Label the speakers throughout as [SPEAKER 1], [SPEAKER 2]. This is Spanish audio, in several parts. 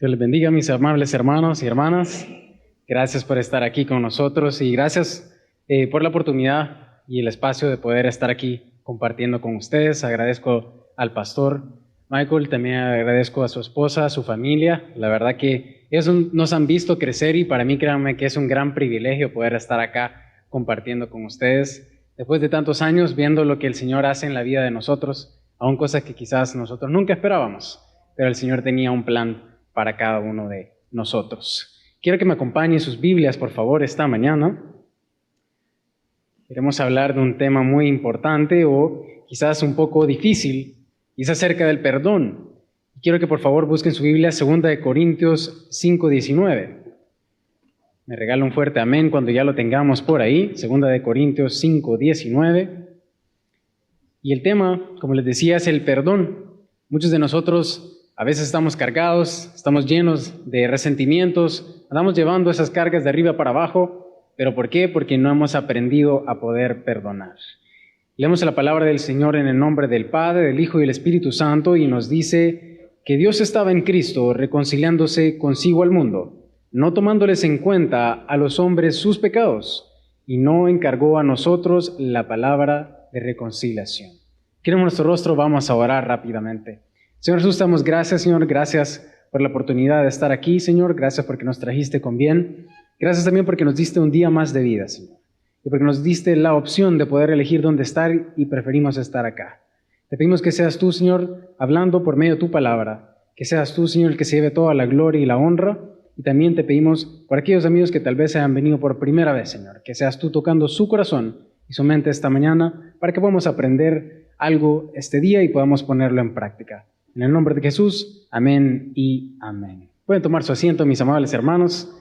[SPEAKER 1] Dios les bendiga, mis amables hermanos y hermanas. Gracias por estar aquí con nosotros y gracias por la oportunidad y el espacio de poder estar aquí compartiendo con ustedes. Agradezco al pastor Michael, también agradezco a su esposa, a su familia. La verdad que nos han visto crecer y para mí, créanme que es un gran privilegio poder estar acá compartiendo con ustedes. Después de tantos años viendo lo que el Señor hace en la vida de nosotros, aún cosas que quizás nosotros nunca esperábamos, pero el Señor tenía un plan para cada uno de nosotros. Quiero que me acompañen sus Biblias, por favor, esta mañana. Queremos hablar de un tema muy importante o quizás un poco difícil, y es acerca del perdón. Quiero que por favor busquen su Biblia, 2 Corintios 5:19. Me regala un fuerte amén cuando ya lo tengamos por ahí, 2 Corintios 5:19. Y el tema, como les decía, es el perdón. Muchos de nosotros a veces estamos cargados, estamos llenos de resentimientos, andamos llevando esas cargas de arriba para abajo, pero ¿por qué? Porque no hemos aprendido a poder perdonar. Leemos la palabra del Señor en el nombre del Padre, del Hijo y del Espíritu Santo y nos dice que Dios estaba en Cristo reconciliándose consigo al mundo, no tomándoles en cuenta a los hombres sus pecados, y no encargó a nosotros la palabra de reconciliación. Queremos nuestro rostro, vamos a orar rápidamente. Señor Jesús, damos gracias, Señor, gracias por la oportunidad de estar aquí, Señor, gracias porque nos trajiste con bien, gracias también porque nos diste un día más de vida, Señor, y porque nos diste la opción de poder elegir dónde estar y preferimos estar acá. Te pedimos que seas tú, Señor, hablando por medio de tu palabra, que seas tú, Señor, el que se lleve toda la gloria y la honra, y también te pedimos por aquellos amigos que tal vez hayan venido por primera vez, Señor, que seas tú tocando su corazón y su mente esta mañana para que podamos aprender algo este día y podamos ponerlo en práctica. En el nombre de Jesús, amén y amén. Pueden tomar su asiento, mis amables hermanos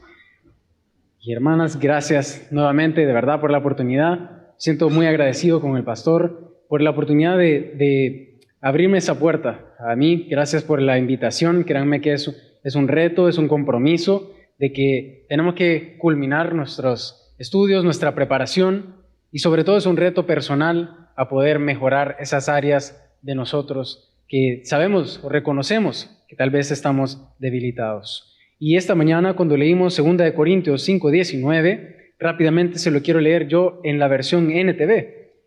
[SPEAKER 1] y hermanas. Gracias nuevamente, de verdad, por la oportunidad. Siento muy agradecido con el pastor por la oportunidad de abrirme esa puerta a mí. Gracias por la invitación. Créanme que es un reto, es un compromiso de que tenemos que culminar nuestros estudios, nuestra preparación y sobre todo es un reto personal a poder mejorar esas áreas de nosotros que sabemos o reconocemos que tal vez estamos debilitados. Y esta mañana cuando leímos 2 Corintios 5:19, rápidamente se lo quiero leer yo en la versión NTV.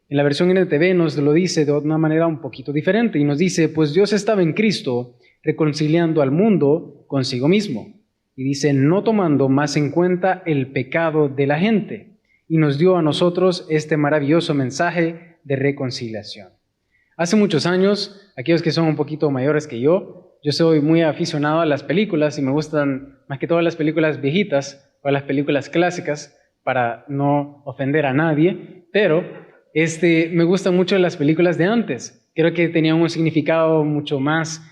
[SPEAKER 1] En la versión NTV nos lo dice de una manera un poquito diferente y nos dice, pues Dios estaba en Cristo reconciliando al mundo consigo mismo. Y dice, no tomando más en cuenta el pecado de la gente. Y nos dio a nosotros este maravilloso mensaje de reconciliación. Hace muchos años, aquellos que son un poquito mayores que yo soy muy aficionado a las películas y me gustan más que todas las películas viejitas o las películas clásicas para no ofender a nadie, pero me gustan mucho las películas de antes. Creo que tenían un significado mucho más,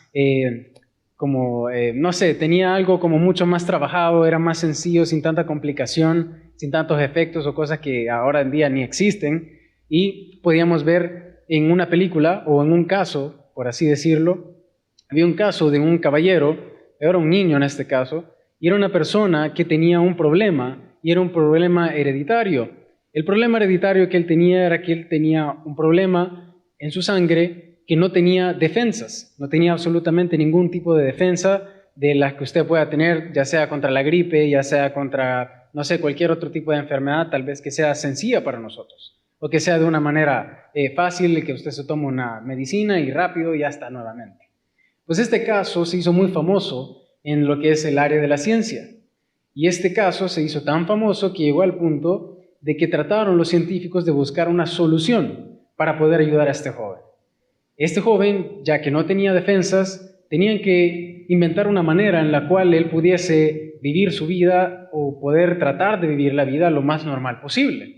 [SPEAKER 1] no sé, tenía algo como mucho más trabajado, era más sencillo, sin tanta complicación, sin tantos efectos o cosas que ahora en día ni existen y podíamos ver en una película o en un caso, por así decirlo, había un caso de un caballero, era un niño en este caso, y era una persona que tenía un problema, y era un problema hereditario. El problema hereditario que él tenía era que él tenía un problema en su sangre que no tenía defensas, no tenía absolutamente ningún tipo de defensa de las que usted pueda tener, ya sea contra la gripe, ya sea contra, no sé, cualquier otro tipo de enfermedad, tal vez que sea sencilla para nosotros. O que sea de una manera fácil, que usted se tome una medicina y rápido ya está nuevamente. Pues este caso se hizo muy famoso en lo que es el área de la ciencia. Y este caso se hizo tan famoso que llegó al punto de que trataron los científicos de buscar una solución para poder ayudar a este joven. Este joven, ya que no tenía defensas, tenían que inventar una manera en la cual él pudiese vivir su vida o poder tratar de vivir la vida lo más normal posible.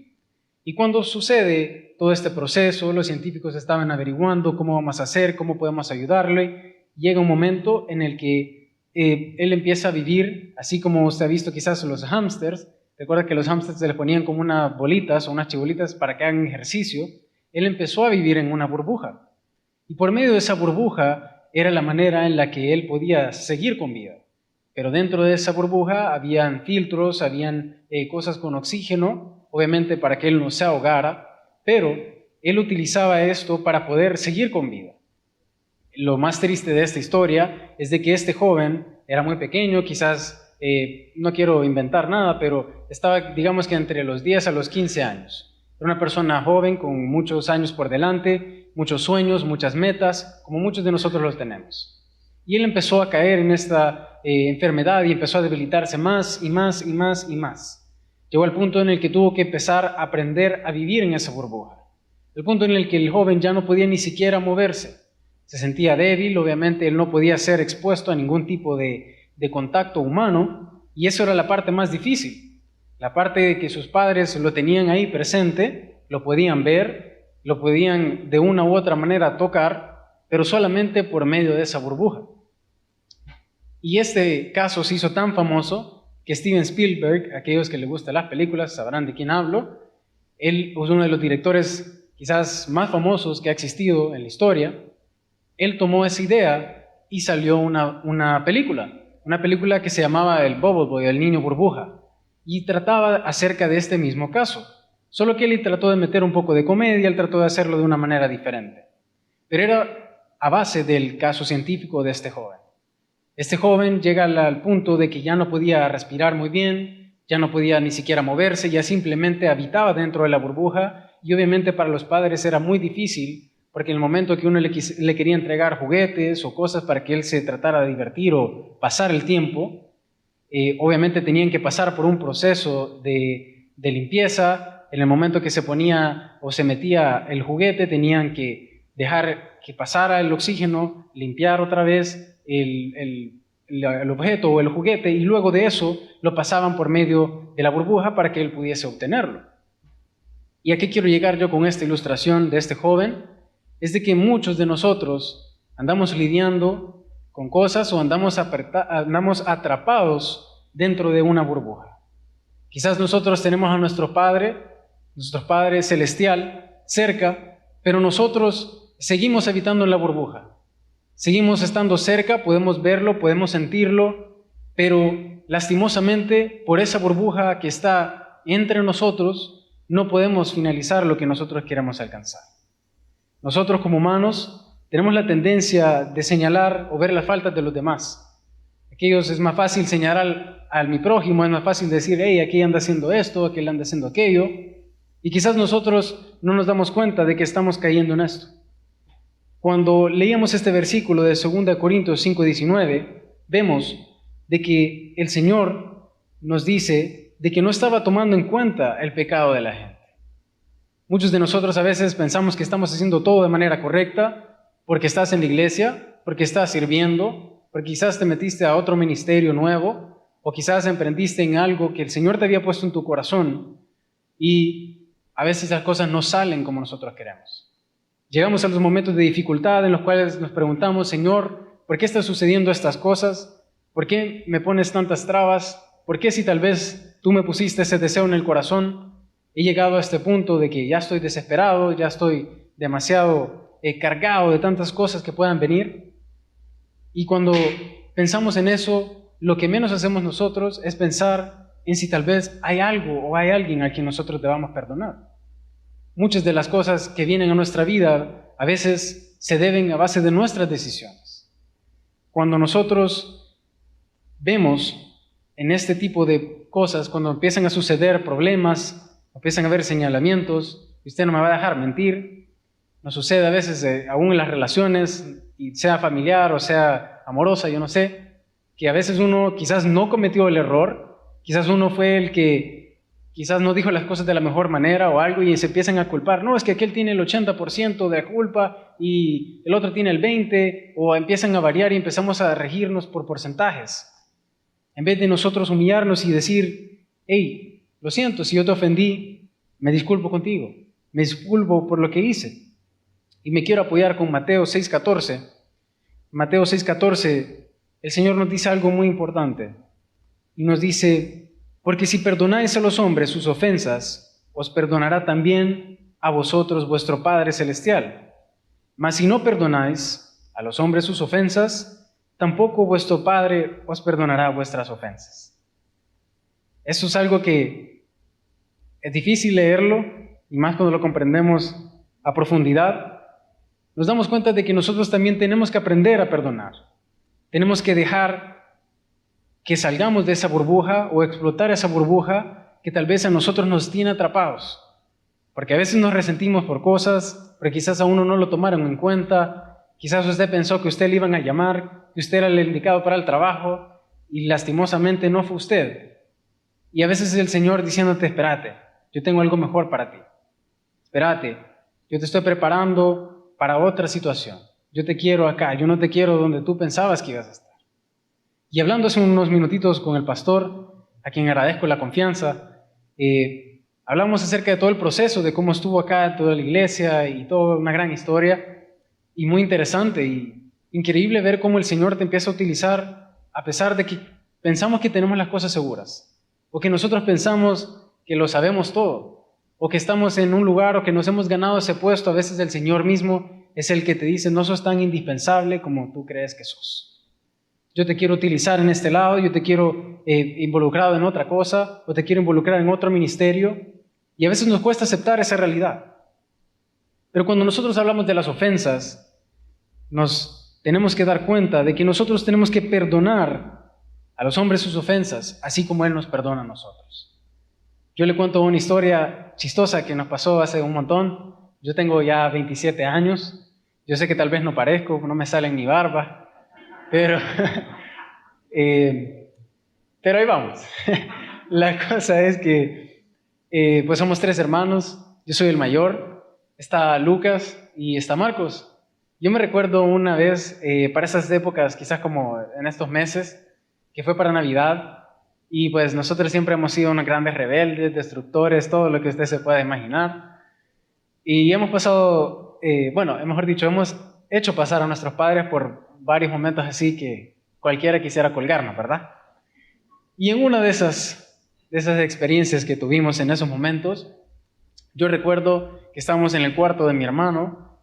[SPEAKER 1] Y cuando sucede todo este proceso, los científicos estaban averiguando cómo vamos a hacer, cómo podemos ayudarle. Llega un momento en el que él empieza a vivir, así como usted ha visto quizás los hámsters. Recuerda que los hámsters se les ponían como unas bolitas o unas chibolitas para que hagan ejercicio. Él empezó a vivir en una burbuja. Y por medio de esa burbuja era la manera en la que él podía seguir con vida. Pero dentro de esa burbuja habían filtros, habían cosas con oxígeno, obviamente para que él no se ahogara, pero él utilizaba esto para poder seguir con vida. Lo más triste de esta historia es de que este joven era muy pequeño, quizás, no quiero inventar nada, pero estaba, digamos que entre los 10 a los 15 años. Era una persona joven con muchos años por delante, muchos sueños, muchas metas, como muchos de nosotros los tenemos. Y él empezó a caer en esta enfermedad y empezó a debilitarse más y más y más y más. Llegó al punto en el que tuvo que empezar a aprender a vivir en esa burbuja. El punto en el que el joven ya no podía ni siquiera moverse. Se sentía débil, obviamente él no podía ser expuesto a ningún tipo de contacto humano, y eso era la parte más difícil. La parte de que sus padres lo tenían ahí presente, lo podían ver, lo podían de una u otra manera tocar, pero solamente por medio de esa burbuja. Y este caso se hizo tan famoso que Steven Spielberg, aquellos que les gustan las películas sabrán de quién hablo, él es uno de los directores quizás más famosos que ha existido en la historia. Él tomó esa idea y salió una película que se llamaba El Bubble Boy, el niño burbuja, y trataba acerca de este mismo caso, solo que él trató de meter un poco de comedia, él trató de hacerlo de una manera diferente, pero era a base del caso científico de este joven. Este joven llega al punto de que ya no podía respirar muy bien, ya no podía ni siquiera moverse, ya simplemente habitaba dentro de la burbuja, y obviamente para los padres era muy difícil, porque en el momento que uno le quería entregar juguetes o cosas para que él se tratara de divertir o pasar el tiempo, obviamente tenían que pasar por un proceso de limpieza. En el momento que se ponía o se metía el juguete, tenían que dejar que pasara el oxígeno, limpiar otra vez el objeto o el juguete, y luego de eso lo pasaban por medio de la burbuja para que él pudiese obtenerlo. ¿Y a qué quiero llegar yo con esta ilustración de este joven? Es de que muchos de nosotros andamos lidiando con cosas o andamos atrapados dentro de una burbuja. Quizás nosotros tenemos a nuestro Padre Celestial cerca, pero nosotros seguimos habitando en la burbuja. Seguimos estando cerca, podemos verlo, podemos sentirlo, pero lastimosamente por esa burbuja que está entre nosotros no podemos finalizar lo que nosotros queremos alcanzar. Nosotros como humanos tenemos la tendencia de señalar o ver las faltas de los demás. Aquellos es más fácil señalar a mi prójimo, es más fácil decir, hey, aquí anda haciendo esto, aquel anda haciendo aquello, y quizás nosotros no nos damos cuenta de que estamos cayendo en esto. Cuando leíamos este versículo de 2 Corintios 5:19, vemos de que el Señor nos dice de que no estaba tomando en cuenta el pecado de la gente. Muchos de nosotros a veces pensamos que estamos haciendo todo de manera correcta porque estás en la iglesia, porque estás sirviendo, porque quizás te metiste a otro ministerio nuevo o quizás emprendiste en algo que el Señor te había puesto en tu corazón, y a veces las cosas no salen como nosotros queremos. Llegamos a los momentos de dificultad en los cuales nos preguntamos, Señor, ¿por qué están sucediendo estas cosas? ¿Por qué me pones tantas trabas? ¿Por qué si tal vez tú me pusiste ese deseo en el corazón? He llegado a este punto de que ya estoy desesperado, ya estoy demasiado cargado de tantas cosas que puedan venir. Y cuando pensamos en eso, lo que menos hacemos nosotros es pensar en si tal vez hay algo o hay alguien a quien nosotros debamos perdonar. Muchas de las cosas que vienen a nuestra vida a veces se deben a base de nuestras decisiones. Cuando nosotros vemos en este tipo de cosas, cuando empiezan a suceder problemas, empiezan a haber señalamientos, y usted no me va a dejar mentir, nos sucede a veces aún en las relaciones, y sea familiar o sea amorosa, yo no sé, que a veces uno quizás no cometió el error, quizás uno fue el que quizás no dijo las cosas de la mejor manera o algo, y se empiezan a culpar. No, es que aquel tiene el 80% de la culpa y el otro tiene el 20%, o empiezan a variar y empezamos a regirnos por porcentajes. En vez de nosotros humillarnos y decir, hey, lo siento, si yo te ofendí, me disculpo contigo, me disculpo por lo que hice. Y me quiero apoyar con Mateo 6:14. Mateo 6:14, el Señor nos dice algo muy importante. Y nos dice, porque si perdonáis a los hombres sus ofensas, os perdonará también a vosotros vuestro Padre Celestial. Mas si no perdonáis a los hombres sus ofensas, tampoco vuestro Padre os perdonará vuestras ofensas. Eso es algo que es difícil leerlo, y más cuando lo comprendemos a profundidad. Nos damos cuenta de que nosotros también tenemos que aprender a perdonar. Tenemos que dejar que salgamos de esa burbuja o explotar esa burbuja que tal vez a nosotros nos tiene atrapados. Porque a veces nos resentimos por cosas, porque quizás a uno no lo tomaron en cuenta, quizás usted pensó que usted le iban a llamar, que usted era el indicado para el trabajo y lastimosamente no fue usted. Y a veces es el Señor diciéndote, espérate, yo tengo algo mejor para ti. Espérate, yo te estoy preparando para otra situación. Yo te quiero acá, yo no te quiero donde tú pensabas que ibas a estar. Y hablando hace unos minutitos con el pastor, a quien agradezco la confianza, hablamos acerca de todo el proceso, de cómo estuvo acá toda la iglesia y toda una gran historia, y muy interesante y increíble ver cómo el Señor te empieza a utilizar a pesar de que pensamos que tenemos las cosas seguras, o que nosotros pensamos que lo sabemos todo, o que estamos en un lugar o que nos hemos ganado ese puesto. A veces el Señor mismo es el que te dice, no sos tan indispensable como tú crees que sos. Yo te quiero utilizar en este lado, yo te quiero involucrado en otra cosa, o te quiero involucrar en otro ministerio, y a veces nos cuesta aceptar esa realidad. Pero cuando nosotros hablamos de las ofensas, nos tenemos que dar cuenta de que nosotros tenemos que perdonar a los hombres sus ofensas, así como Él nos perdona a nosotros. Yo le cuento una historia chistosa que nos pasó hace un montón. Yo tengo ya 27 años, yo sé que tal vez no parezco, no me sale ni barba, pero ahí vamos. La cosa es que pues somos 3 hermanos, yo soy el mayor, está Lucas y está Marcos. Yo me recuerdo una vez, para esas épocas, quizás como en estos meses, que fue para Navidad, y pues nosotros siempre hemos sido unos grandes rebeldes, destructores, todo lo que usted se pueda imaginar. Y hemos pasado, mejor dicho, hemos hecho pasar a nuestros padres por varios momentos así que cualquiera quisiera colgarnos, ¿verdad? Y en una de esas experiencias que tuvimos en esos momentos, yo recuerdo que estábamos en el cuarto de mi hermano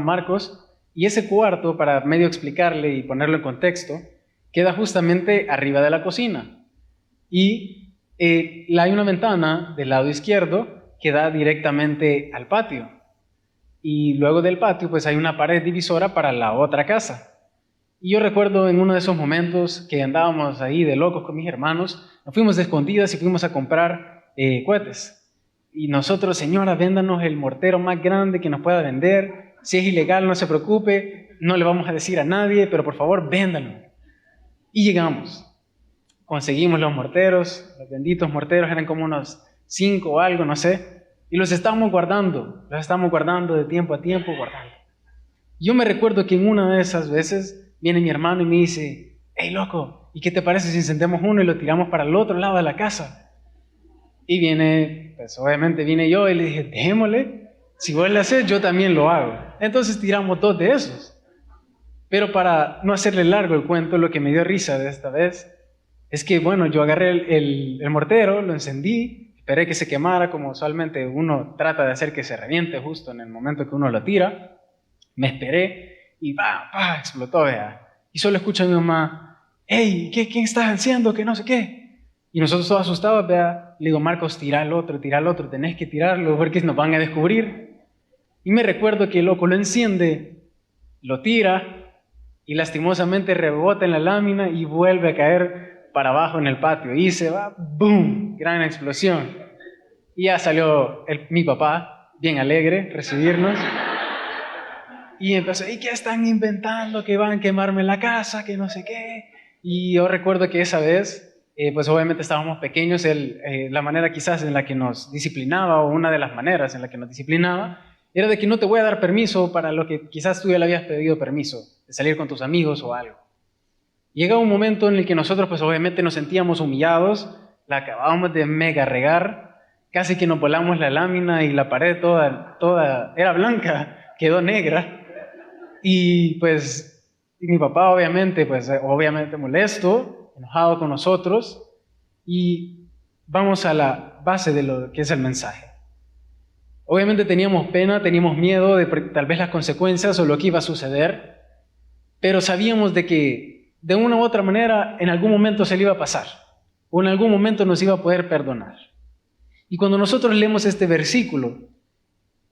[SPEAKER 1] Marcos, y ese cuarto, para medio explicarle y ponerlo en contexto, queda justamente arriba de la cocina. Y hay una ventana del lado izquierdo que da directamente al patio. Y luego del patio, pues hay una pared divisora para la otra casa. Y yo recuerdo en uno de esos momentos que andábamos ahí de locos con mis hermanos, nos fuimos de escondidas y fuimos a comprar cohetes. Y nosotros, señora, véndanos el mortero más grande que nos pueda vender. Si es ilegal, no se preocupe, no le vamos a decir a nadie, pero por favor, véndanos. Y llegamos. Conseguimos los morteros, los benditos morteros, eran como unos 5 o algo, no sé. Y los estamos guardando de tiempo a tiempo, guardando. Yo me recuerdo que en una de esas veces viene mi hermano y me dice, hey loco, ¿y qué te parece si encendemos uno y lo tiramos para el otro lado de la casa? Y obviamente vine yo y le dije, démosle, si vos lo haces, yo también lo hago. Entonces tiramos 2 de esos. Pero para no hacerle largo el cuento, lo que me dio risa de esta vez es que, yo agarré el mortero, lo encendí, esperé que se quemara, como usualmente uno trata de hacer que se reviente justo en el momento que uno lo tira. Me esperé y explotó, vea. Y solo escucho a mi mamá, hey, ¿qué estás haciendo? Que no sé qué. Y nosotros todos asustados, vea, le digo, Marcos, tira el otro, tenés que tirarlo porque nos van a descubrir. Y me recuerdo que el loco lo enciende, lo tira y lastimosamente rebota en la lámina y vuelve a caer para abajo en el patio. Y se va, ¡boom! Gran explosión. Y ya salió mi papá, bien alegre, recibirnos. Y empezó, ¿y qué están inventando? Que van a quemarme la casa, que no sé qué. Y yo recuerdo que esa vez, pues obviamente estábamos pequeños, la manera quizás en la que nos disciplinaba, o una de las maneras en la que nos disciplinaba, era de que no te voy a dar permiso para lo que quizás tú ya le habías pedido permiso, de salir con tus amigos o algo. Llega un momento en el que nosotros pues obviamente nos sentíamos humillados, la acabábamos de mega regar, casi que nos volamos la lámina y la pared toda era blanca, quedó negra. Y pues mi papá obviamente molesto, enojado con nosotros, y vamos a la base de lo que es el mensaje. Obviamente teníamos pena, teníamos miedo de tal vez las consecuencias o lo que iba a suceder, pero sabíamos de que de una u otra manera en algún momento se le iba a pasar, o en algún momento nos iba a poder perdonar. Y cuando nosotros leemos este versículo,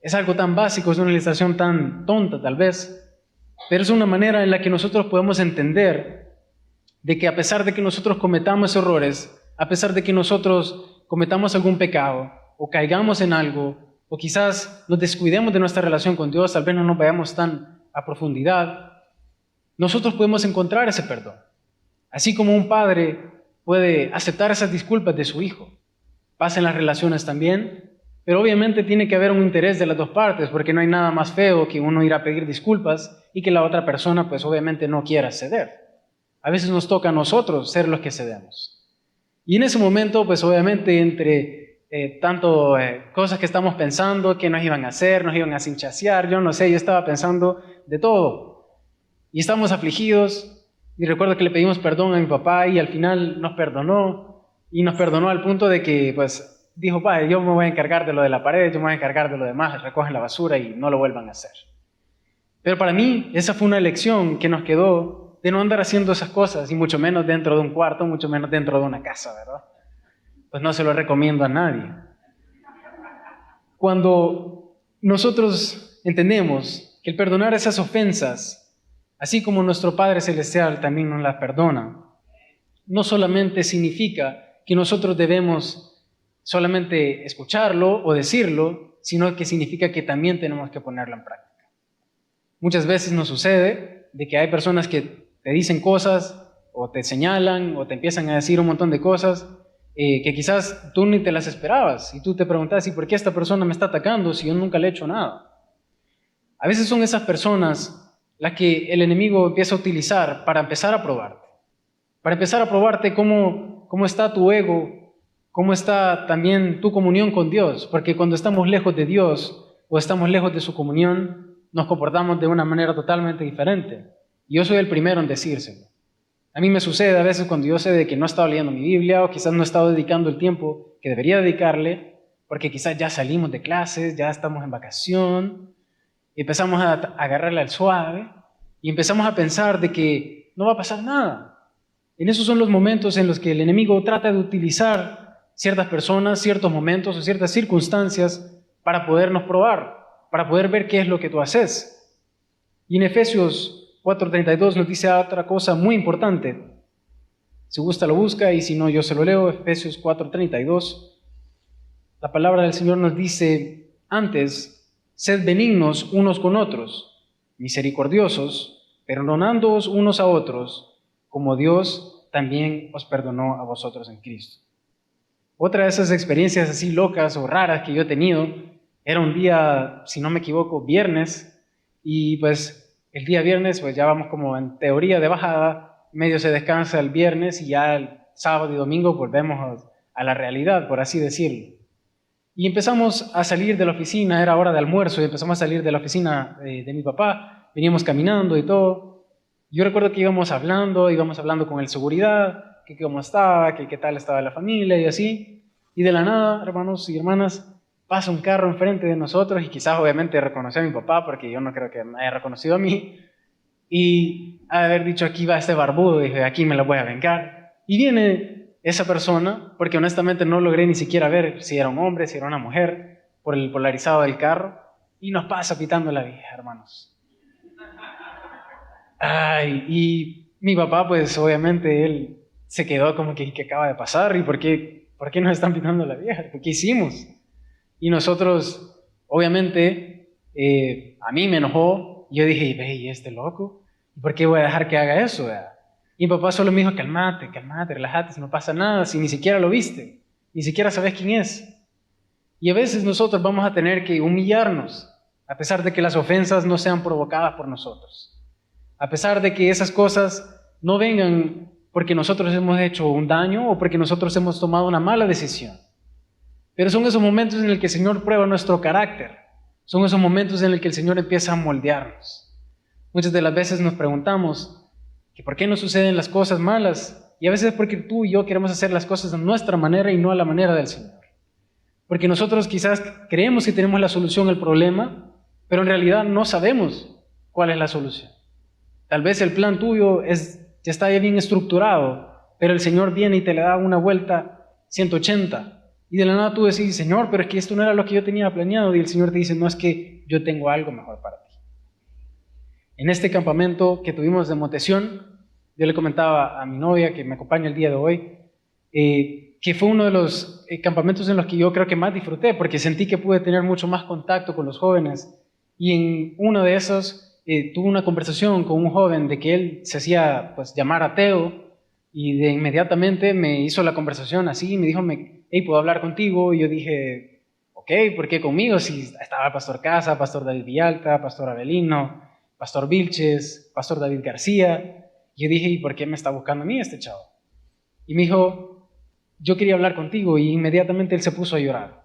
[SPEAKER 1] es algo tan básico, es una ilustración tan tonta tal vez, pero es una manera en la que nosotros podemos entender de que a pesar de que nosotros cometamos errores, a pesar de que nosotros cometamos algún pecado o caigamos en algo, o quizás nos descuidemos de nuestra relación con Dios, tal vez no nos vayamos tan a profundidad, nosotros podemos encontrar ese perdón. Así como un padre puede aceptar esas disculpas de su hijo. Pasa en las relaciones también, pero obviamente tiene que haber un interés de las dos partes, porque no hay nada más feo que uno ir a pedir disculpas y que la otra persona pues obviamente no quiera ceder. A veces nos toca a nosotros ser los que cedemos. Y en ese momento pues obviamente entre cosas que estamos pensando, que nos iban a hacer, nos iban a cinchasear, yo no sé, yo estaba pensando de todo. Y estamos afligidos, y recuerdo que le pedimos perdón a mi papá y al final nos perdonó, y nos perdonó al punto de que pues dijo, padre, yo me voy a encargar de lo de la pared, yo me voy a encargar de lo demás, recogen la basura y no lo vuelvan a hacer. Pero para mí esa fue una lección que nos quedó de no andar haciendo esas cosas, y mucho menos dentro de un cuarto, mucho menos dentro de una casa, ¿verdad? Pues no se lo recomiendo a nadie. Cuando nosotros entendemos que el perdonar esas ofensas, así como nuestro Padre Celestial también nos las perdona, no solamente significa que nosotros debemos solamente escucharlo o decirlo, sino que significa que también tenemos que ponerlo en práctica. Muchas veces nos sucede de que hay personas que te dicen cosas o te señalan o te empiezan a decir un montón de cosas que quizás tú ni te las esperabas y tú te preguntas, ¿y por qué esta persona me está atacando si yo nunca le he hecho nada? A veces son esas personas las que el enemigo empieza a utilizar para empezar a probarte cómo está tu ego, cómo está también tu comunión con Dios, porque cuando estamos lejos de Dios o estamos lejos de su comunión, nos comportamos de una manera totalmente diferente. Y yo soy el primero en decírselo. A mí me sucede a veces cuando yo sé de que no he estado leyendo mi Biblia o quizás no he estado dedicando el tiempo que debería dedicarle, porque quizás ya salimos de clases, ya estamos en vacación, y empezamos a agarrarle al suave y empezamos a pensar de que no va a pasar nada. En esos son los momentos en los que el enemigo trata de utilizar ciertas personas, ciertos momentos o ciertas circunstancias para podernos probar, para poder ver qué es lo que tú haces. Y en Efesios 4:32 nos dice otra cosa muy importante. Si gusta lo busca y si no yo se lo leo. Efesios 4:32. La palabra del Señor nos dice, antes, sed benignos unos con otros, misericordiosos, perdonándoos unos a otros, como Dios también os perdonó a vosotros en Cristo. Otra de esas experiencias así locas o raras que yo he tenido, era un día, si no me equivoco, viernes, y pues el día viernes, pues ya vamos como en teoría de bajada, medio se descansa el viernes y ya el sábado y domingo volvemos a la realidad, por así decirlo. Y empezamos a salir de la oficina, era hora de almuerzo, y empezamos a salir de la oficina de mi papá, veníamos caminando y todo. Yo recuerdo que íbamos hablando con el seguridad, que cómo estaba, que qué tal estaba la familia y así. Y de la nada, hermanos y hermanas, pasa un carro enfrente de nosotros y quizás obviamente reconoció a mi papá, porque yo no creo que me haya reconocido a mí, y haber dicho, aquí va este barbudo, y dije, aquí me la voy a vengar. Y viene esa persona, porque honestamente no logré ni siquiera ver si era un hombre, si era una mujer, por el polarizado del carro, y nos pasa pitando la vieja, hermanos. Ay, y mi papá, pues obviamente él se quedó como que, ¿qué acaba de pasar? ¿Y por qué nos están pitando la vieja? ¿Qué hicimos? Y nosotros, obviamente, a mí me enojó. Yo dije, ve, ¿y este loco? ¿Por qué voy a dejar que haga eso? Y mi papá solo me dijo, cálmate, relájate, no pasa nada, si ni siquiera lo viste, ni siquiera sabes quién es. Y a veces nosotros vamos a tener que humillarnos, a pesar de que las ofensas no sean provocadas por nosotros. A pesar de que esas cosas no vengan porque nosotros hemos hecho un daño o porque nosotros hemos tomado una mala decisión. Pero son esos momentos en los que el Señor prueba nuestro carácter. Son esos momentos en los que el Señor empieza a moldearnos. Muchas de las veces nos preguntamos que por qué nos suceden las cosas malas. Y a veces es porque tú y yo queremos hacer las cosas a nuestra manera y no a la manera del Señor. Porque nosotros quizás creemos que tenemos la solución al problema, pero en realidad no sabemos cuál es la solución. Tal vez el plan tuyo ya está bien estructurado, pero el Señor viene y te le da una vuelta 180. Y de la nada tú decís, Señor, pero es que esto no era lo que yo tenía planeado. Y el Señor te dice, no, es que yo tengo algo mejor para ti. En este campamento que tuvimos de Montesión, yo le comentaba a mi novia que me acompaña el día de hoy, que fue uno de los campamentos en los que yo creo que más disfruté, porque sentí que pude tener mucho más contacto con los jóvenes. Y en uno de esos tuve una conversación con un joven de que él se hacía pues llamar ateo, y de inmediatamente me hizo la conversación así, me dijo, hey, ¿puedo hablar contigo? Y yo dije, ok, ¿por qué conmigo? Si estaba el pastor Casa, pastor David Villalta, pastor Avelino, pastor Vilches, pastor David García. Y yo dije, ¿y por qué me está buscando a mí este chavo? Y me dijo, yo quería hablar contigo, y inmediatamente él se puso a llorar.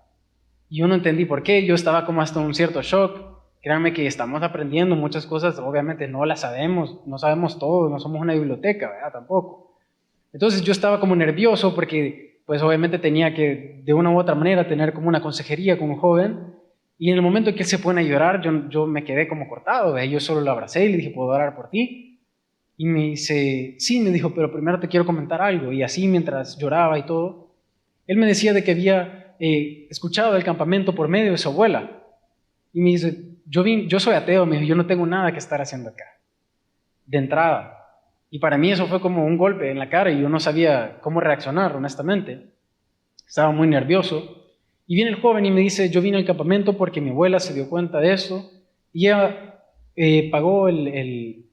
[SPEAKER 1] Y yo no entendí por qué, yo estaba como hasta un cierto shock. Créanme que estamos aprendiendo muchas cosas, obviamente no las sabemos, no sabemos todo, no somos una biblioteca, ¿verdad? Tampoco. Entonces yo estaba como nervioso porque pues obviamente tenía que de una u otra manera tener como una consejería con un joven, y en el momento en que él se pone a llorar yo me quedé como cortado, ¿verdad? Yo solo lo abracé y le dije, ¿puedo orar por ti? Y me dice, sí, me dijo, pero primero te quiero comentar algo. Y así mientras lloraba y todo, él me decía de que había escuchado del campamento por medio de su abuela. Y me dice, yo soy ateo, me dijo, yo no tengo nada que estar haciendo acá, de entrada. Y para mí eso fue como un golpe en la cara y yo no sabía cómo reaccionar, honestamente. Estaba muy nervioso. Y viene el joven y me dice, yo vine al campamento porque mi abuela se dio cuenta de eso y ella pagó el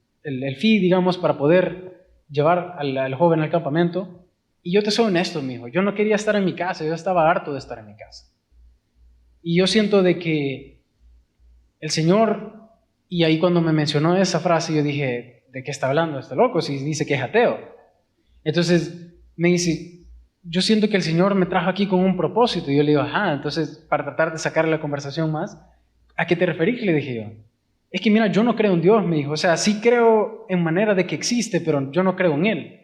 [SPEAKER 1] fee, digamos, para poder llevar al joven al campamento. Y yo te soy honesto, mijo, yo no quería estar en mi casa, yo estaba harto de estar en mi casa. Y yo siento de que el Señor, y ahí cuando me mencionó esa frase, yo dije, ¿de qué está hablando este loco si dice que es ateo? Entonces me dice, yo siento que el Señor me trajo aquí con un propósito. Y yo le digo, ajá, entonces para tratar de sacarle la conversación más, ¿a qué te referís? Le dije yo. Es que mira, yo no creo en Dios, me dijo. O sea, sí creo en manera de que existe, pero yo no creo en Él.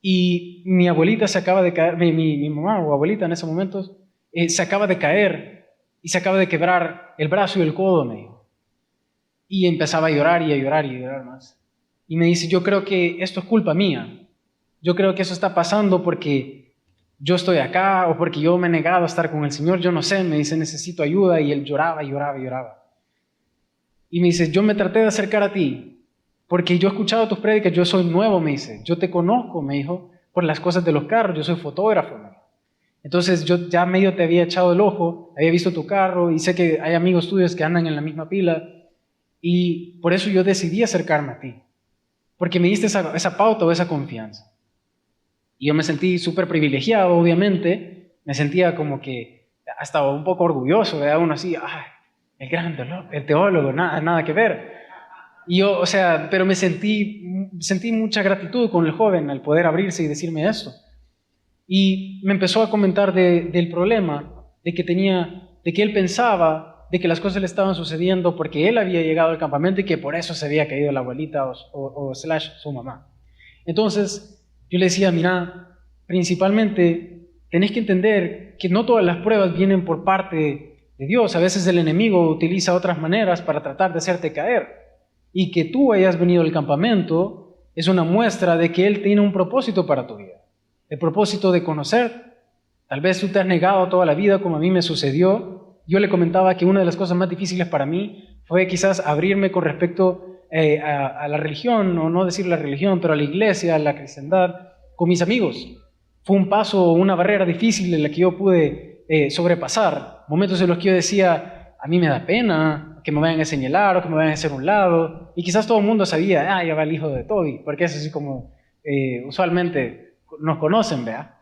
[SPEAKER 1] Y mi abuelita se acaba de caer, mi mamá o abuelita en esos momentos, se acaba de caer y se acaba de quebrar el brazo y el codo, me dijo. Y empezaba a llorar y a llorar y a llorar más. Y me dice, yo creo que esto es culpa mía. Yo creo que eso está pasando porque yo estoy acá o porque yo me he negado a estar con el Señor. Yo no sé, me dice, necesito ayuda. Y él lloraba, lloraba, lloraba. Y me dice, yo me traté de acercar a ti porque yo he escuchado tus prédicas, yo soy nuevo, me dice. Yo te conozco, me dijo, por las cosas de los carros, yo soy fotógrafo, me dijo. Entonces yo ya medio te había echado el ojo, había visto tu carro y sé que hay amigos tuyos que andan en la misma pila. Y por eso yo decidí acercarme a ti, porque me diste esa pauta o esa confianza. Y yo me sentí súper privilegiado, obviamente, me sentía como que hasta un poco orgulloso, ¿verdad? Uno así, el gran teólogo, nada que ver. Y yo, o sea, pero me sentí mucha gratitud con el joven al poder abrirse y decirme esto. Y me empezó a comentar del problema de que él pensaba de que las cosas le estaban sucediendo porque él había llegado al campamento y que por eso se había caído la abuelita o su mamá. Entonces yo le decía, mira, principalmente tenés que entender que no todas las pruebas vienen por parte de Dios. A veces el enemigo utiliza otras maneras para tratar de hacerte caer. Y que tú hayas venido al campamento es una muestra de que Él tiene un propósito para tu vida. El propósito de conocer. Tal vez tú te has negado toda la vida como a mí me sucedió. Yo le comentaba que una de las cosas más difíciles para mí fue quizás abrirme con respecto a la religión, o no decir la religión, pero a la iglesia, a la cristiandad, con mis amigos. Fue un paso, una barrera difícil en la que yo pude sobrepasar. Momentos en los que yo decía, a mí me da pena que me vayan a señalar o que me vayan a hacer un lado. Y quizás todo el mundo sabía, ya va el hijo de Toby, porque es así como usualmente nos conocen, ¿vea?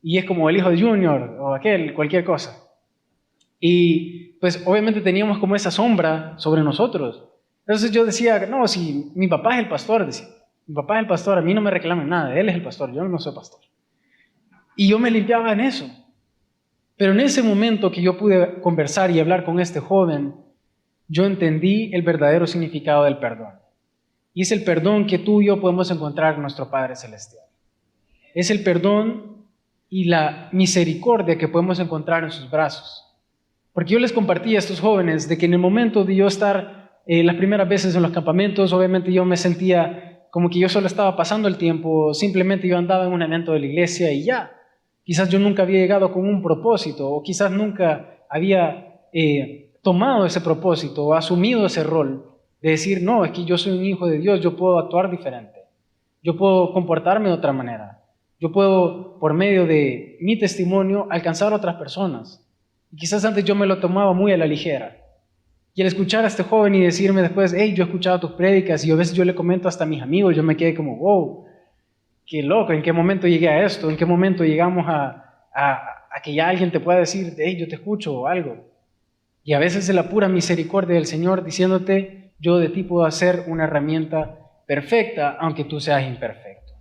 [SPEAKER 1] Y es como el hijo de Junior o aquel, cualquier cosa. Y pues obviamente teníamos como esa sombra sobre nosotros. Entonces yo decía, no, si mi papá es el pastor, decía, mi papá es el pastor, a mí no me reclamen nada, él es el pastor, yo no soy pastor. Y yo me limpiaba en eso. Pero en ese momento que yo pude conversar y hablar con este joven, yo entendí el verdadero significado del perdón. Y es el perdón que tú y yo podemos encontrar en nuestro Padre Celestial. Es el perdón y la misericordia que podemos encontrar en sus brazos. Porque yo les compartí a estos jóvenes de que en el momento de yo estar las primeras veces en los campamentos, obviamente yo me sentía como que yo solo estaba pasando el tiempo, simplemente yo andaba en un evento de la iglesia y ya. Quizás yo nunca había llegado con un propósito, o quizás nunca había tomado ese propósito o asumido ese rol de decir, no, es que yo soy un hijo de Dios, yo puedo actuar diferente. Yo puedo comportarme de otra manera. Yo puedo, por medio de mi testimonio, alcanzar a otras personas. Y quizás antes yo me lo tomaba muy a la ligera. Y al escuchar a este joven y decirme después, hey, yo he escuchado tus prédicas, y a veces yo le comento hasta a mis amigos, yo me quedé como, wow, qué loco, ¿en qué momento llegué a esto? ¿En qué momento llegamos a que ya alguien te pueda decir, hey, yo te escucho o algo? Y a veces es la pura misericordia del Señor diciéndote, yo de ti puedo hacer una herramienta perfecta, aunque tú seas imperfecto.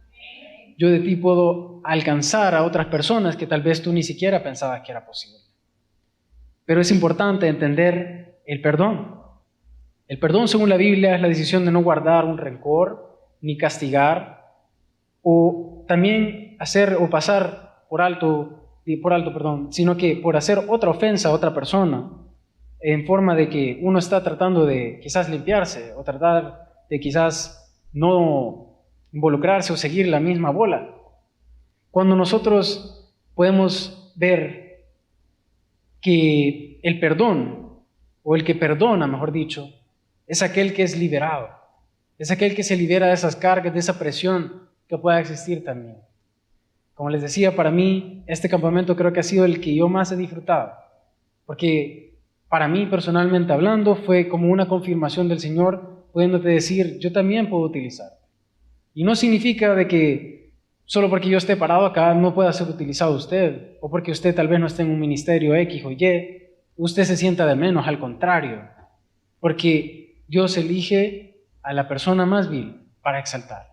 [SPEAKER 1] Yo de ti puedo alcanzar a otras personas que tal vez tú ni siquiera pensabas que era posible. Pero es importante entender el perdón. El perdón, según la Biblia, es la decisión de no guardar un rencor, ni castigar, o también hacer o pasar por alto, sino que por hacer otra ofensa a otra persona, en forma de que uno está tratando de quizás limpiarse, o tratar de quizás no involucrarse o seguir la misma bola. Cuando nosotros podemos ver que el perdón, o el que perdona, mejor dicho, es aquel que es liberado, es aquel que se libera de esas cargas, de esa presión que pueda existir también. Como les decía, para mí este campamento creo que ha sido el que yo más he disfrutado, porque para mí personalmente hablando fue como una confirmación del Señor, pudiéndote decir, yo también puedo utilizar. Y no significa de que solo porque yo esté parado acá no pueda ser utilizado usted, o porque usted tal vez no esté en un ministerio X o Y, usted se sienta de menos, al contrario, porque Dios elige a la persona más vil para exaltar.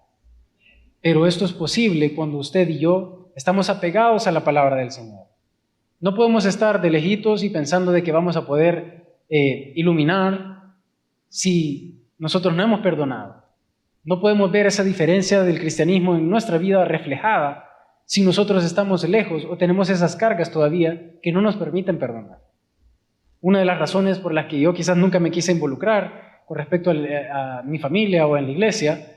[SPEAKER 1] Pero esto es posible cuando usted y yo estamos apegados a la palabra del Señor. No podemos estar de lejitos y pensando de que vamos a poder iluminar si nosotros no hemos perdonado. No podemos ver esa diferencia del cristianismo en nuestra vida reflejada si nosotros estamos lejos o tenemos esas cargas todavía que no nos permiten perdonar. Una de las razones por las que yo quizás nunca me quise involucrar con respecto a mi familia o en la iglesia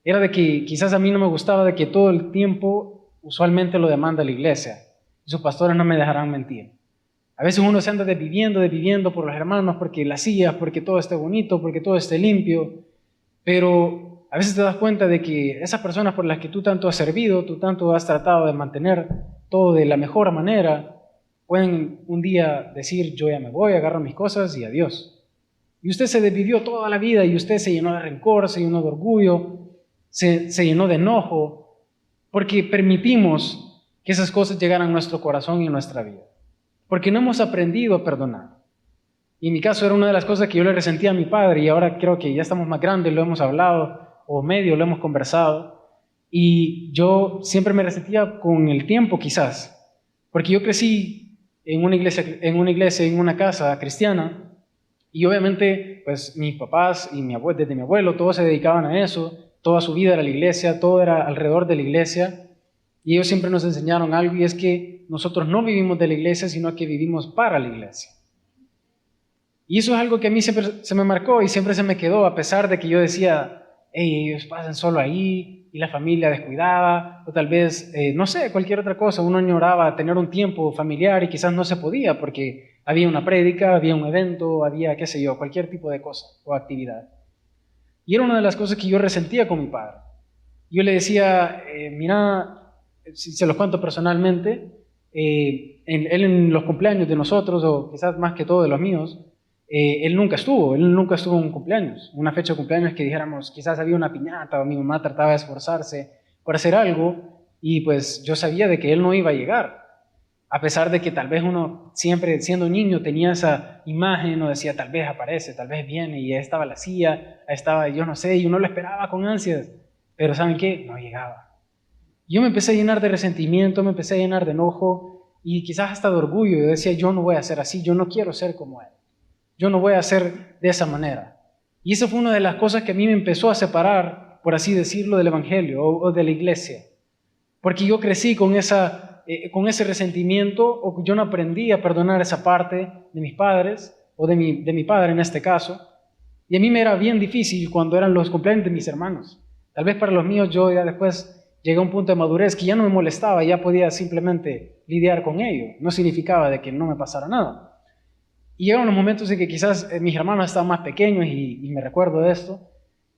[SPEAKER 1] era de que quizás a mí no me gustaba de que todo el tiempo usualmente lo demanda la iglesia. Y sus pastores no me dejarán mentir. A veces uno se anda desviviendo por los hermanos, porque las sillas, porque todo esté bonito, porque todo esté limpio, pero a veces te das cuenta de que esas personas por las que tú tanto has servido, tú tanto has tratado de mantener todo de la mejor manera, pueden un día decir, yo ya me voy, agarro mis cosas y adiós. Y usted se desvivió toda la vida y usted se llenó de rencor, se llenó de orgullo, se llenó de enojo, porque permitimos que esas cosas llegaran a nuestro corazón y a nuestra vida. Porque no hemos aprendido a perdonar. Y en mi caso era una de las cosas que yo le resentía a mi padre y ahora creo que ya estamos más grandes, lo hemos hablado, o medio lo hemos conversado. Y yo siempre me resentía con el tiempo quizás, porque yo crecí en una iglesia, en una casa cristiana, y obviamente pues mis papás y desde mi abuelo, todos se dedicaban a eso, toda su vida era la iglesia, todo era alrededor de la iglesia. Y ellos siempre nos enseñaron algo y es que nosotros no vivimos de la iglesia, sino que vivimos para la iglesia. Y eso es algo que a mí siempre se me marcó y siempre se me quedó, a pesar de que yo decía, hey, ellos pasan solo ahí y la familia descuidada, o tal vez, no sé, cualquier otra cosa. Uno añoraba tener un tiempo familiar y quizás no se podía porque había una prédica, había un evento, había, qué sé yo, cualquier tipo de cosa o actividad. Y era una de las cosas que yo resentía con mi padre. Yo le decía, mira, si se los cuento personalmente, él en los cumpleaños de nosotros, o quizás más que todo de los míos, él nunca estuvo en un cumpleaños, una fecha de cumpleaños que dijéramos, quizás había una piñata o mi mamá trataba de esforzarse por hacer algo y pues yo sabía de que él no iba a llegar, a pesar de que tal vez uno siempre siendo niño tenía esa imagen o decía tal vez aparece, tal vez viene y ahí estaba la silla, ahí estaba yo no sé y uno lo esperaba con ansias, pero ¿saben qué? No llegaba. Yo me empecé a llenar de resentimiento, me empecé a llenar de enojo y quizás hasta de orgullo. Yo decía, yo no voy a ser así, yo no quiero ser como él. Yo no voy a ser de esa manera. Y eso fue una de las cosas que a mí me empezó a separar, por así decirlo, del evangelio o de la iglesia. Porque yo crecí con ese resentimiento o yo no aprendí a perdonar esa parte de mis padres o de mi padre en este caso. Y a mí me era bien difícil cuando eran los cumpleaños de mis hermanos. Tal vez para los míos yo ya después llegué a un punto de madurez que ya no me molestaba, ya podía simplemente lidiar con ello. No significaba de que no me pasara nada. Y llegaron los momentos en que quizás mis hermanos estaban más pequeños y me recuerdo de esto.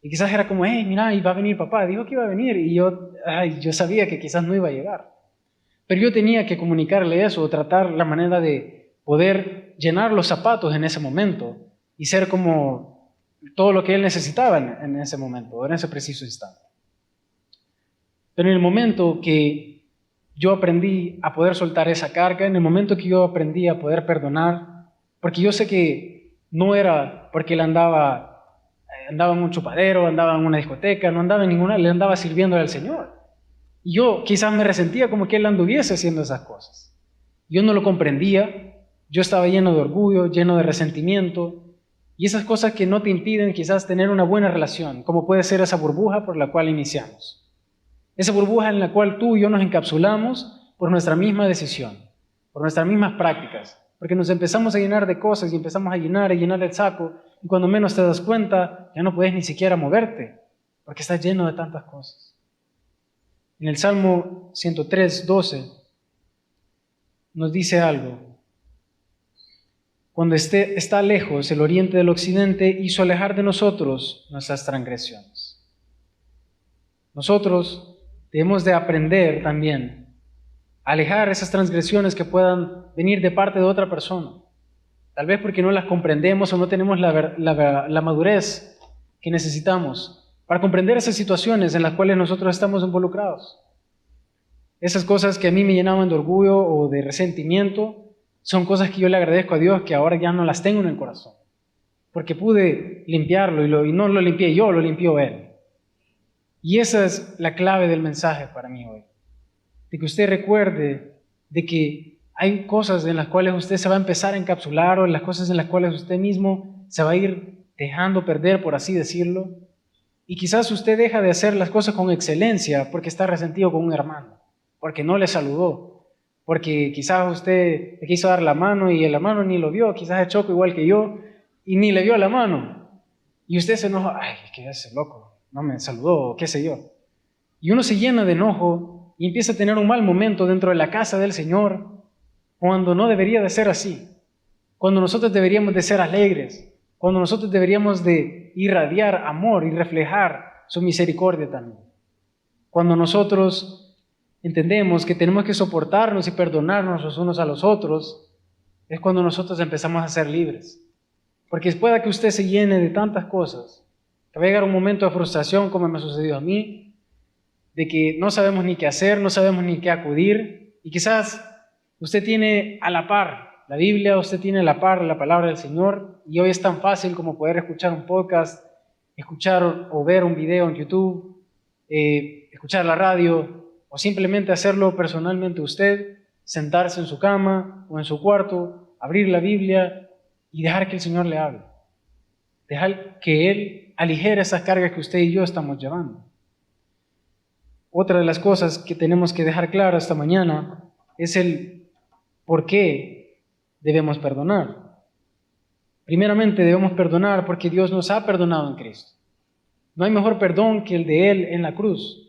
[SPEAKER 1] Y quizás era como, hey, mira, iba a venir papá, dijo que iba a venir, y yo sabía que quizás no iba a llegar. Pero yo tenía que comunicarle eso, o tratar la manera de poder llenar los zapatos en ese momento y ser como todo lo que él necesitaba en ese momento, en ese preciso instante. Pero en el momento que yo aprendí a poder soltar esa carga, en el momento que yo aprendí a poder perdonar, porque yo sé que no era porque él andaba en un chupadero, andaba en una discoteca, no andaba en ninguna, le andaba sirviendo al Señor. Y yo quizás me resentía como que él anduviese haciendo esas cosas. Yo no lo comprendía, yo estaba lleno de orgullo, lleno de resentimiento, y esas cosas que no te impiden quizás tener una buena relación, como puede ser esa burbuja por la cual iniciamos. Esa burbuja en la cual tú y yo nos encapsulamos por nuestra misma decisión, por nuestras mismas prácticas, porque nos empezamos a llenar de cosas y empezamos a llenar el saco, y cuando menos te das cuenta, ya no puedes ni siquiera moverte, porque estás lleno de tantas cosas. En el Salmo 103:12 nos dice algo. Cuando está lejos el oriente del occidente, hizo alejar de nosotros nuestras transgresiones. Nosotros debemos de aprender también a alejar esas transgresiones que puedan venir de parte de otra persona. Tal vez porque no las comprendemos o no tenemos la madurez que necesitamos para comprender esas situaciones en las cuales nosotros estamos involucrados. Esas cosas que a mí me llenaban de orgullo o de resentimiento son cosas que yo le agradezco a Dios que ahora ya no las tengo en el corazón. Porque pude limpiarlo y no lo limpié yo, lo limpió Él. Y esa es la clave del mensaje para mí hoy. De que usted recuerde de que hay cosas en las cuales usted se va a empezar a encapsular o en las cosas en las cuales usted mismo se va a ir dejando perder, por así decirlo. Y quizás usted deja de hacer las cosas con excelencia porque está resentido con un hermano, porque no le saludó, porque quizás usted le quiso dar la mano y el hermano ni lo vio, quizás es choco igual que yo y ni le vio la mano. Y usted se enoja, ay, ¿qué es ese loco? No me saludó, qué sé yo. Y uno se llena de enojo y empieza a tener un mal momento dentro de la casa del Señor cuando no debería de ser así. Cuando nosotros deberíamos de ser alegres, cuando nosotros deberíamos de irradiar amor y reflejar su misericordia también. Cuando nosotros entendemos que tenemos que soportarnos y perdonarnos los unos a los otros, es cuando nosotros empezamos a ser libres. Porque pueda que usted se llene de tantas cosas, que va a llegar un momento de frustración como me sucedió a mí, de que no sabemos ni qué hacer, no sabemos ni qué acudir, y quizás usted tiene a la par la Biblia, usted tiene a la par la palabra del Señor, y hoy es tan fácil como poder escuchar un podcast, escuchar o ver un video en YouTube, escuchar la radio, o simplemente hacerlo personalmente usted, sentarse en su cama o en su cuarto, abrir la Biblia y dejar que el Señor le hable. Dejar que Él aligere esas cargas que usted y yo estamos llevando. Otra de las cosas que tenemos que dejar clara esta mañana es el por qué debemos perdonar. Primeramente debemos perdonar porque Dios nos ha perdonado en Cristo. No hay mejor perdón que el de Él en la cruz.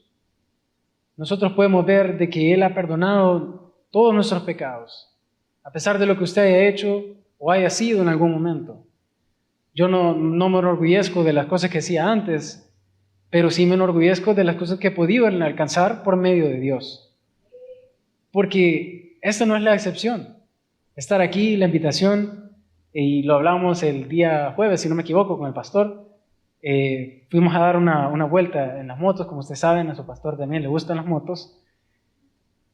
[SPEAKER 1] Nosotros podemos ver de que Él ha perdonado todos nuestros pecados, a pesar de lo que usted haya hecho o haya sido en algún momento. Yo no me enorgullezco de las cosas que hacía antes, pero sí me enorgullezco de las cosas que he podido alcanzar por medio de Dios. Porque esta no es la excepción. Estar aquí, la invitación, y lo hablamos el día jueves, si no me equivoco, con el pastor. Fuimos a dar una vuelta en las motos, como ustedes saben, a su pastor también le gustan las motos.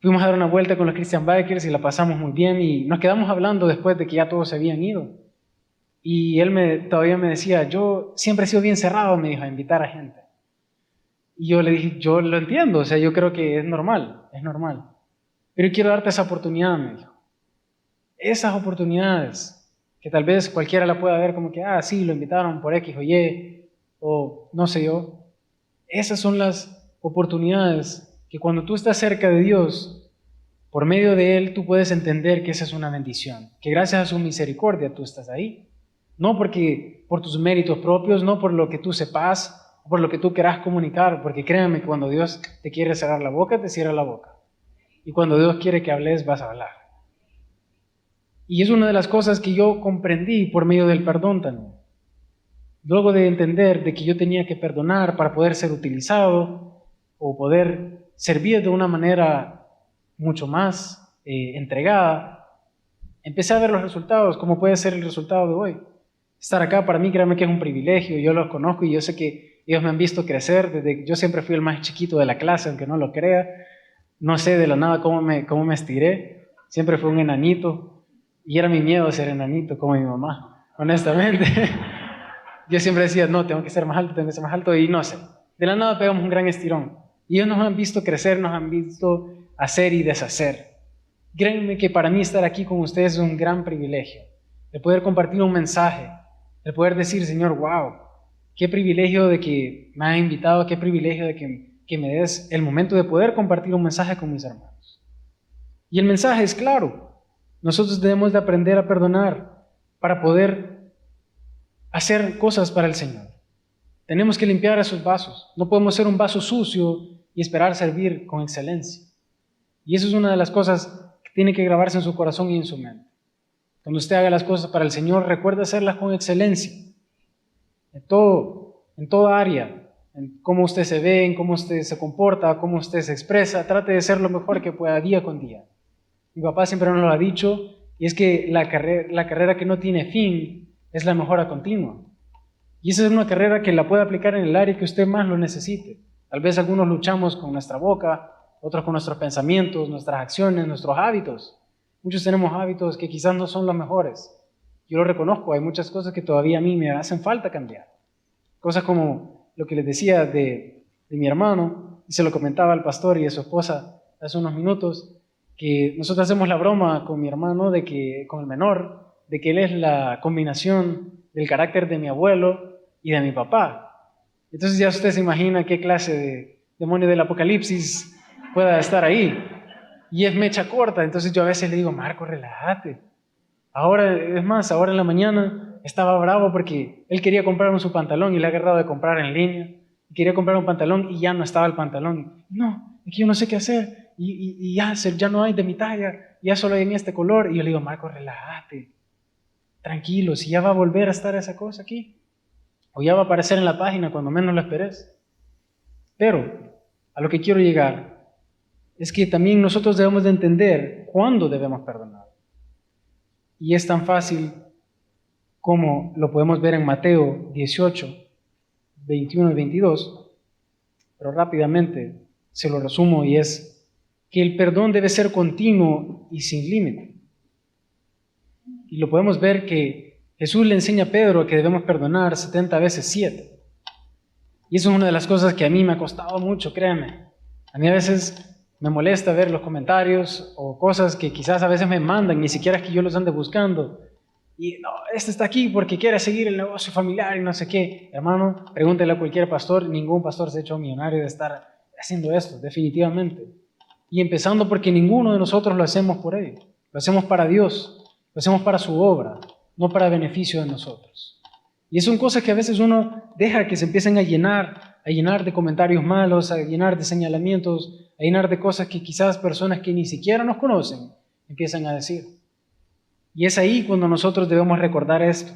[SPEAKER 1] Fuimos a dar una vuelta con los Christian Bikers y la pasamos muy bien y nos quedamos hablando después de que ya todos se habían ido. Y él todavía me decía, yo siempre he sido bien cerrado, me dijo, a invitar a gente. Y yo le dije, yo lo entiendo, o sea, yo creo que es normal. Pero quiero darte esa oportunidad, me dijo. Esas oportunidades, que tal vez cualquiera la pueda ver como que, sí, lo invitaron por X o Y, o no sé yo. Esas son las oportunidades que cuando tú estás cerca de Dios, por medio de Él, tú puedes entender que esa es una bendición, que gracias a su misericordia tú estás ahí. No porque por tus méritos propios, no por lo que tú sepas, por lo que tú quieras comunicar, porque créanme que cuando Dios te quiere cerrar la boca, te cierra la boca. Y cuando Dios quiere que hables, vas a hablar. Y es una de las cosas que yo comprendí por medio del perdón también. luego de entender de que yo tenía que perdonar para poder ser utilizado o poder servir de una manera mucho más entregada, empecé a ver los resultados, como puede ser el resultado de hoy. Estar acá para mí, créanme que es un privilegio, yo los conozco y yo sé que ellos me han visto crecer, desde que yo siempre fui el más chiquito de la clase, aunque no lo crea, no sé de la nada cómo me estiré, siempre fui un enanito y era mi miedo ser enanito como mi mamá, honestamente. Yo siempre decía, no, tengo que ser más alto y no sé, de la nada pegamos un gran estirón y ellos nos han visto crecer, nos han visto hacer y deshacer. Créanme que para mí estar aquí con ustedes es un gran privilegio, de poder compartir un mensaje, de poder decir, Señor, wow, qué privilegio de que me has invitado, qué privilegio de que me des el momento de poder compartir un mensaje con mis hermanos. Y el mensaje es claro, nosotros debemos de aprender a perdonar para poder hacer cosas para el Señor. Tenemos que limpiar esos vasos, no podemos ser un vaso sucio y esperar servir con excelencia. Y eso es una de las cosas que tiene que grabarse en su corazón y en su mente. Cuando usted haga las cosas para el Señor, recuerde hacerlas con excelencia. En toda área, en cómo usted se ve, en cómo usted se comporta, cómo usted se expresa, trate de ser lo mejor que pueda día con día. Mi papá siempre nos lo ha dicho, y es que la carrera que no tiene fin es la mejora continua. Y esa es una carrera que la puede aplicar en el área que usted más lo necesite. Tal vez algunos luchamos con nuestra boca, otros con nuestros pensamientos, nuestras acciones, nuestros hábitos. Muchos tenemos hábitos que quizás no son los mejores. Yo lo reconozco, hay muchas cosas que todavía a mí me hacen falta cambiar. Cosas como lo que les decía de mi hermano, y se lo comentaba al pastor y a su esposa hace unos minutos, que nosotros hacemos la broma con mi hermano, con el menor, de que él es la combinación del carácter de mi abuelo y de mi papá. Entonces ya usted se imagina qué clase de demonio del apocalipsis pueda estar ahí. Y es mecha corta, entonces yo a veces le digo, Marco, relájate. Ahora en la mañana estaba bravo porque él quería comprarme su pantalón y le ha agarrado de comprar en línea. Quería comprar un pantalón y ya no estaba el pantalón. No, es que yo no sé qué hacer y ya no hay de mi talla, ya solo hay en este color. Y yo le digo, Marco, relájate, tranquilo, si ya va a volver a estar esa cosa aquí, o ya va a aparecer en la página cuando menos lo esperes. Pero a lo que quiero llegar es que también nosotros debemos de entender cuándo debemos perdonar. Y es tan fácil como lo podemos ver en Mateo 18, 21 y 22, pero rápidamente se lo resumo y es que el perdón debe ser continuo y sin límite. Y lo podemos ver que Jesús le enseña a Pedro que debemos perdonar 70 veces 7. Y eso es una de las cosas que a mí me ha costado mucho, créanme. A mí a veces me molesta ver los comentarios o cosas que quizás a veces me mandan, ni siquiera es que yo los ande buscando. Y no, este está aquí porque quiere seguir el negocio familiar y no sé qué. Hermano, pregúntele a cualquier pastor, ningún pastor se ha hecho millonario de estar haciendo esto, definitivamente. Y empezando porque ninguno de nosotros lo hacemos por él. Lo hacemos para Dios, lo hacemos para su obra, no para beneficio de nosotros. Y son cosas que a veces uno deja que se empiecen a llenar de comentarios malos, a llenar de señalamientos, a llenar de cosas que quizás personas que ni siquiera nos conocen empiezan a decir. Y es ahí cuando nosotros debemos recordar esto,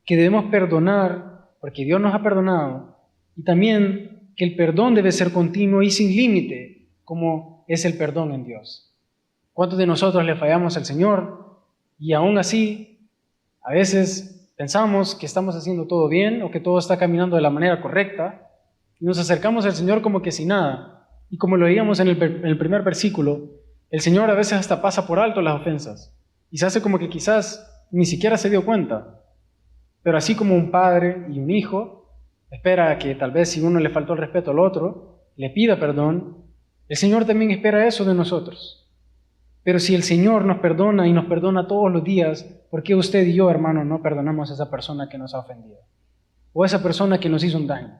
[SPEAKER 1] que debemos perdonar porque Dios nos ha perdonado y también que el perdón debe ser continuo y sin límite, como es el perdón en Dios. ¿Cuántos de nosotros le fallamos al Señor y aún así a veces pensamos que estamos haciendo todo bien o que todo está caminando de la manera correcta y nos acercamos al Señor como que sin nada? Y como lo leíamos en el primer versículo, el Señor a veces hasta pasa por alto las ofensas y se hace como que quizás ni siquiera se dio cuenta. Pero así como un padre y un hijo espera que tal vez si uno le faltó el respeto al otro, le pida perdón, el Señor también espera eso de nosotros. Pero si el Señor nos perdona y nos perdona todos los días, ¿por qué usted y yo, hermano, no perdonamos a esa persona que nos ha ofendido? O a esa persona que nos hizo un daño.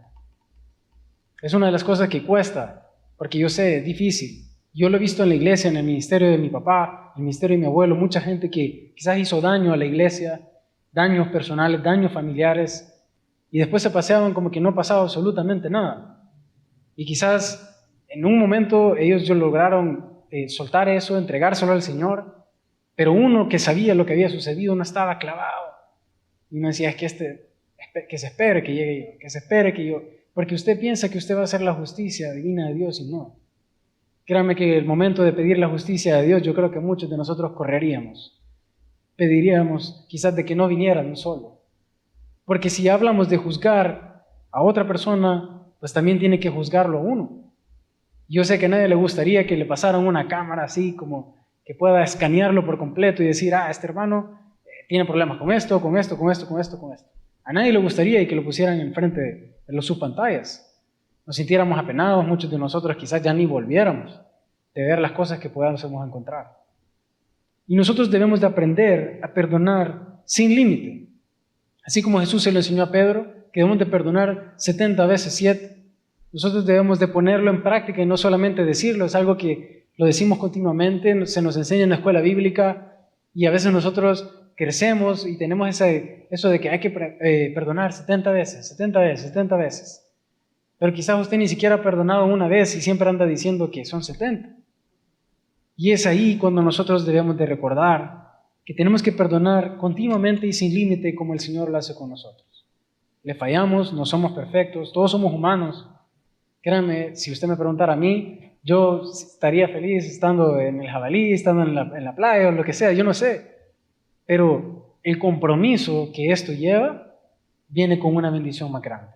[SPEAKER 1] Es una de las cosas que cuesta, porque yo sé, es difícil. Yo lo he visto en la iglesia, en el ministerio de mi papá, en el ministerio de mi abuelo, mucha gente que quizás hizo daño a la iglesia, daños personales, daños familiares, y después se paseaban como que no pasaba absolutamente nada. Y quizás en un momento ellos lograron soltar eso, entregárselo al Señor, pero uno que sabía lo que había sucedido no estaba clavado. Y uno decía, es que este que se espere que llegue yo, que se espere que yo, porque usted piensa que usted va a hacer la justicia divina de Dios y no. Créame que el momento de pedir la justicia de Dios, yo creo que muchos de nosotros correríamos. Pediríamos quizás de que no viniera de un solo. Porque si hablamos de juzgar a otra persona, pues también tiene que juzgarlo a uno. Yo sé que a nadie le gustaría que le pasaran una cámara así como que pueda escanearlo por completo y decir, este hermano tiene problemas con esto, con esto, con esto, con esto, con esto. A nadie le gustaría y que lo pusieran enfrente de sus pantallas. Nos sintiéramos apenados, muchos de nosotros quizás ya ni volviéramos de ver las cosas que podamos encontrar. Y nosotros debemos de aprender a perdonar sin límite. Así como Jesús se lo enseñó a Pedro, que debemos de perdonar 70 veces 7. Nosotros debemos de ponerlo en práctica y no solamente decirlo, es algo que lo decimos continuamente, se nos enseña en la escuela bíblica y a veces nosotros crecemos y tenemos eso de que hay que perdonar 70 veces, 70 veces, 70 veces. Pero quizás usted ni siquiera ha perdonado una vez y siempre anda diciendo que son 70. Y es ahí cuando nosotros debemos de recordar que tenemos que perdonar continuamente y sin límite como el Señor lo hace con nosotros. Le fallamos, no somos perfectos, todos somos humanos. Créanme, si usted me preguntara a mí, yo estaría feliz estando en el jabalí, estando en la playa o lo que sea, yo no sé. Pero el compromiso que esto lleva viene con una bendición más grande.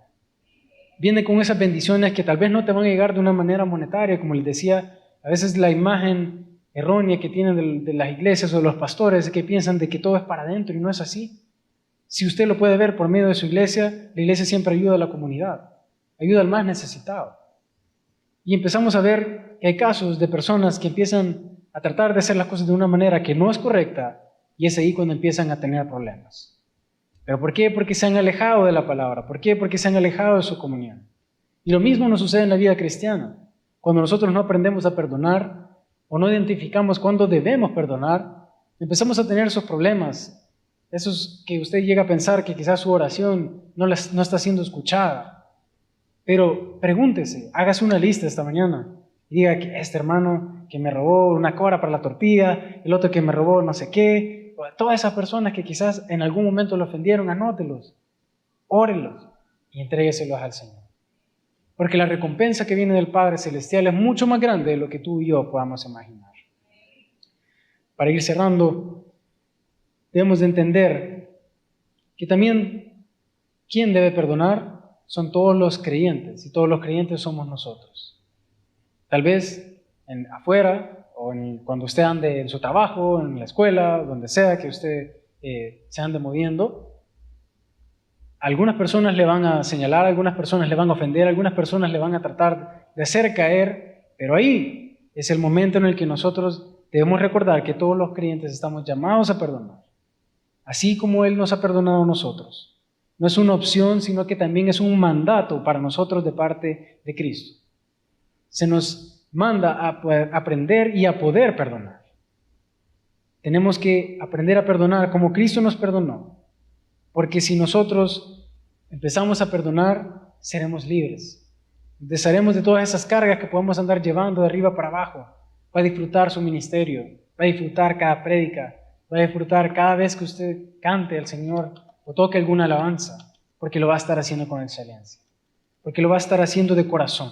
[SPEAKER 1] Viene con esas bendiciones que tal vez no te van a llegar de una manera monetaria, como les decía, a veces la imagen errónea que tienen de las iglesias o de los pastores es que piensan de que todo es para adentro y no es así. Si usted lo puede ver por medio de su iglesia, la iglesia siempre ayuda a la comunidad, ayuda al más necesitado. Y empezamos a ver que hay casos de personas que empiezan a tratar de hacer las cosas de una manera que no es correcta y es ahí cuando empiezan a tener problemas. ¿Pero por qué? Porque se han alejado de la palabra. ¿Por qué? Porque se han alejado de su comunión. Y lo mismo nos sucede en la vida cristiana. Cuando nosotros no aprendemos a perdonar o no identificamos cuándo debemos perdonar, empezamos a tener esos problemas. Esos que usted llega a pensar que quizás su oración no está siendo escuchada. Pero pregúntese, hágase una lista esta mañana y diga que este hermano que me robó una cora para la tortilla, el otro que me robó no sé qué, todas esas personas que quizás en algún momento lo ofendieron, anótelos, órelos y entrégueselos al Señor. Porque la recompensa que viene del Padre Celestial es mucho más grande de lo que tú y yo podamos imaginar. Para ir cerrando, debemos de entender que también quien debe perdonar son todos los creyentes y todos los creyentes somos nosotros. Tal vez afuera o cuando usted ande en su trabajo, en la escuela, donde sea que usted se ande moviendo, algunas personas le van a señalar, algunas personas le van a ofender, algunas personas le van a tratar de hacer caer, pero ahí es el momento en el que nosotros debemos recordar que todos los creyentes estamos llamados a perdonar, así como Él nos ha perdonado a nosotros. No es una opción, sino que también es un mandato para nosotros de parte de Cristo. Se nos manda a aprender y a poder perdonar. Tenemos que aprender a perdonar como Cristo nos perdonó. Porque si nosotros empezamos a perdonar, seremos libres. Desharemos de todas esas cargas que podemos andar llevando de arriba para abajo. Va a disfrutar su ministerio, va a disfrutar cada prédica, va a disfrutar cada vez que usted cante al Señor o toque alguna alabanza, porque lo va a estar haciendo con excelencia, porque lo va a estar haciendo de corazón.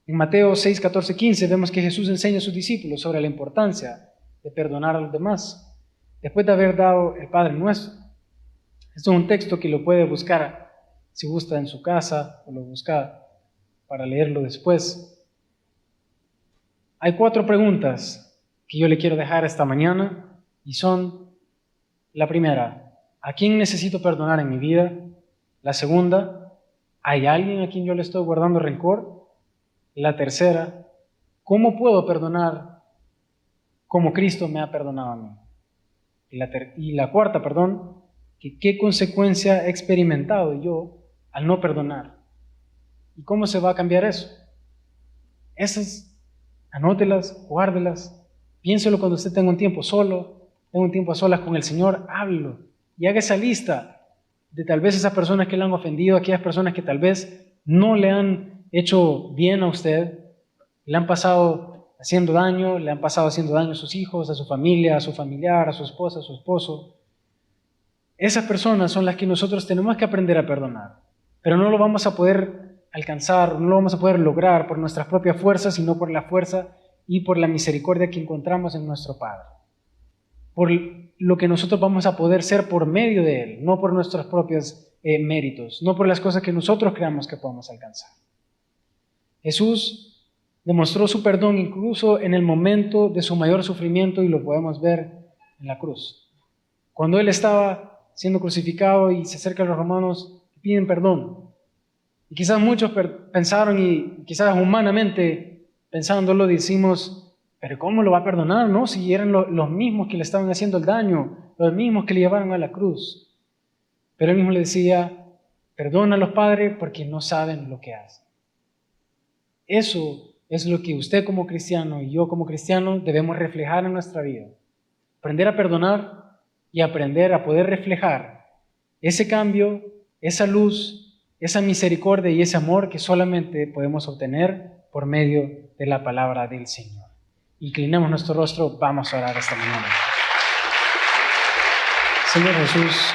[SPEAKER 1] En Mateo 6, 14, 15 vemos que Jesús enseña a sus discípulos sobre la importancia de perdonar a los demás, después de haber dado el Padre Nuestro. Esto es un texto que lo puede buscar si gusta en su casa o lo busca para leerlo después. Hay 4 preguntas que yo le quiero dejar esta mañana y son: la primera, ¿a quién necesito perdonar en mi vida? La segunda, ¿hay alguien a quien yo le estoy guardando rencor? La tercera, ¿cómo puedo perdonar como Cristo me ha perdonado a mí? Y la cuarta, ¿qué consecuencia he experimentado yo al no perdonar? ¿Y cómo se va a cambiar eso? Esas, anótelas, guárdelas, piénselo cuando usted tenga un tiempo solo, tenga un tiempo a solas con el Señor, háblelo y haga esa lista de tal vez esas personas que le han ofendido, aquellas personas que tal vez no le han hecho bien a usted, le han pasado haciendo daño, le han pasado haciendo daño a sus hijos, a su familia, a su familiar, a su esposa, a su esposo. Esas personas son las que nosotros tenemos que aprender a perdonar, pero no lo vamos a poder alcanzar, no lo vamos a poder lograr por nuestras propias fuerzas, sino por la fuerza y por la misericordia que encontramos en nuestro Padre. Por lo que nosotros vamos a poder ser por medio de Él, no por nuestros propios méritos, no por las cosas que nosotros creamos que podemos alcanzar. Jesús demostró su perdón incluso en el momento de su mayor sufrimiento y lo podemos ver en la cruz. Cuando Él estaba siendo crucificado y se acerca a los romanos, piden perdón. Y quizás muchos pensaron, y quizás humanamente pensándolo decimos, pero ¿cómo lo va a perdonar, no? Si eran los mismos que le estaban haciendo el daño, los mismos que le llevaron a la cruz. Pero Él mismo le decía, perdónalos, Padre, porque no saben lo que hacen. Eso es lo que usted como cristiano y yo como cristiano debemos reflejar en nuestra vida. Aprender a perdonar y aprender a poder reflejar ese cambio, esa luz, esa misericordia y ese amor que solamente podemos obtener por medio de la palabra del Señor. Inclinemos nuestro rostro, vamos a orar esta mañana. Señor Jesús,